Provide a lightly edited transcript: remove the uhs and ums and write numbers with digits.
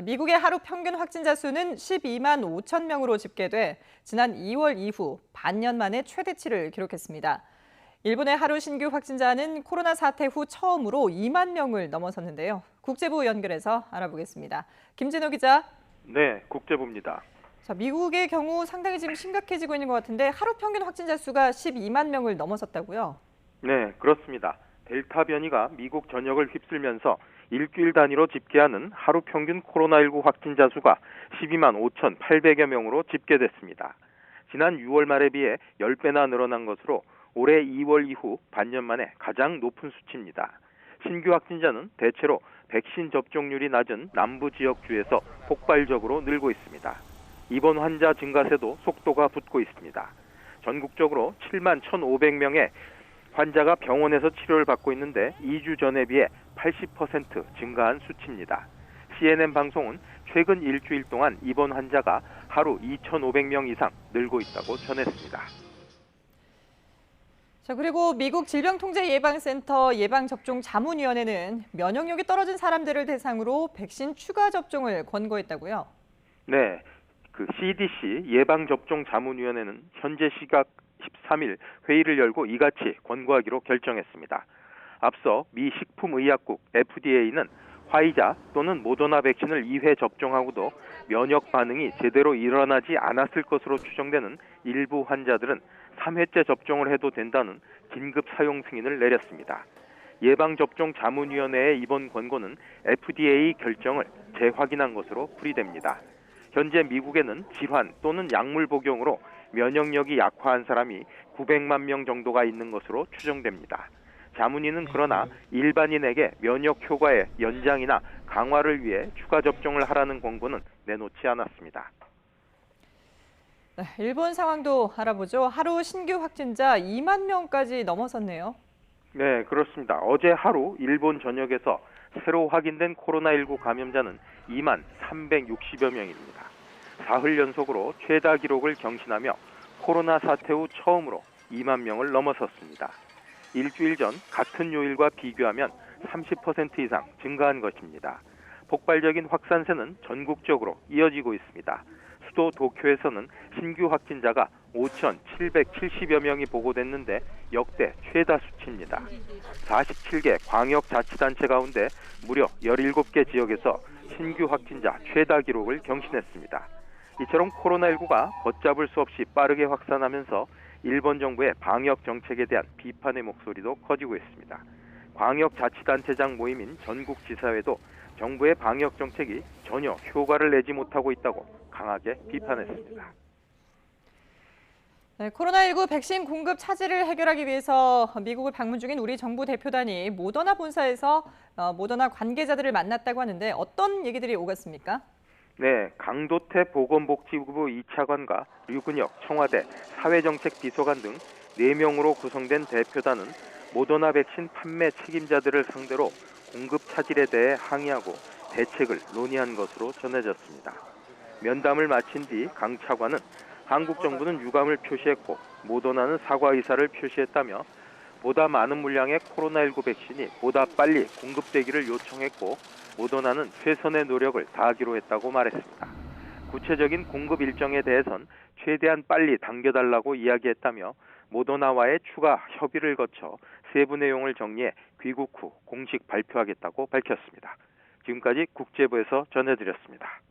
미국의 하루 평균 확진자 수는 12만 5천 명으로 집계돼 지난 2월 이후 반년 만에 최대치를 기록했습니다. 일본의 하루 신규 확진자는 코로나 사태 후 처음으로 2만 명을 넘어섰는데요. 국제부 연결해서 알아보겠습니다. 김진호 기자. 네, 국제부입니다. 미국의 경우 상당히 지금 심각해지고 있는 것 같은데 하루 평균 확진자 수가 12만 명을 넘어섰다고요? 네, 그렇습니다. 델타 변이가 미국 전역을 휩쓸면서 일주일 단위로 집계하는 하루 평균 코로나19 확진자 수가 12만 5,800여 명으로 집계됐습니다. 지난 6월 말에 비해 10배나 늘어난 것으로 올해 2월 이후 반년 만에 가장 높은 수치입니다. 신규 확진자는 대체로 백신 접종률이 낮은 남부 지역주에서 폭발적으로 늘고 있습니다. 입원 환자 증가세도 속도가 붙고 있습니다. 전국적으로 7만 1,500명의 환자가 병원에서 치료를 받고 있는데 2주 전에 비해 80% 증가한 수치입니다. CNN 방송은 최근 일주일 동안 입원 환자가 하루 2,500명 이상 늘고 있다고 전했습니다. 그리고 미국 질병통제예방센터 예방접종자문위원회는 면역력이 떨어진 사람들을 대상으로 백신 추가 접종을 권고했다고요? 네, CDC 예방접종자문위원회는 현재 시각 13일 회의를 열고 이같이 권고하기로 결정했습니다. 앞서 미 식품의약국 FDA는 화이자 또는 모더나 백신을 2회 접종하고도 면역 반응이 제대로 일어나지 않았을 것으로 추정되는 일부 환자들은 3회째 접종을 해도 된다는 긴급 사용 승인을 내렸습니다. 예방접종자문위원회의 이번 권고는 FDA 결정을 재확인한 것으로 풀이됩니다. 현재 미국에는 질환 또는 약물 복용으로 면역력이 약화한 사람이 900만 명 정도가 있는 것으로 추정됩니다. 자문위는 그러나 일반인에게 면역 효과의 연장이나 강화를 위해 추가 접종을 하라는 권고는 내놓지 않았습니다. 네, 일본 상황도 알아보죠. 하루 신규 확진자 2만 명까지 넘어섰네요. 네, 그렇습니다. 어제 하루 일본 전역에서 새로 확인된 코로나19 감염자는 2만 360여 명입니다. 사흘 연속으로 최다 기록을 경신하며 코로나 사태 후 처음으로 2만 명을 넘어섰습니다. 일주일 전 같은 요일과 비교하면 30% 이상 증가한 것입니다. 폭발적인 확산세는 전국적으로 이어지고 있습니다. 수도 도쿄에서는 신규 확진자가 5,770여 명이 보고됐는데 역대 최다 수치입니다. 47개 광역자치단체 가운데 무려 17개 지역에서 신규 확진자 최다 기록을 경신했습니다. 이처럼 코로나19가 걷잡을 수 없이 빠르게 확산하면서 일본 정부의 방역 정책에 대한 비판의 목소리도 커지고 있습니다. 광역자치단체장 모임인 전국지사회도 정부의 방역 정책이 전혀 효과를 내지 못하고 있다고 강하게 비판했습니다. 네, 코로나19 백신 공급 차질을 해결하기 위해서 미국을 방문 중인 우리 정부 대표단이 모더나 본사에서 모더나 관계자들을 만났다고 하는데 어떤 얘기들이 오갔습니까? 네, 강도태 보건복지부 2차관과 류근혁 청와대 사회정책비서관 등 4명으로 구성된 대표단은 모더나 백신 판매 책임자들을 상대로 공급 차질에 대해 항의하고 대책을 논의한 것으로 전해졌습니다. 면담을 마친 뒤 강 차관은 한국 정부는 유감을 표시했고 모더나는 사과 의사를 표시했다며 보다 많은 물량의 코로나19 백신이 보다 빨리 공급되기를 요청했고 모더나는 최선의 노력을 다하기로 했다고 말했습니다. 구체적인 공급 일정에 대해선 최대한 빨리 당겨달라고 이야기했다며 모더나와의 추가 협의를 거쳐 세부 내용을 정리해 귀국 후 공식 발표하겠다고 밝혔습니다. 지금까지 국제부에서 전해드렸습니다.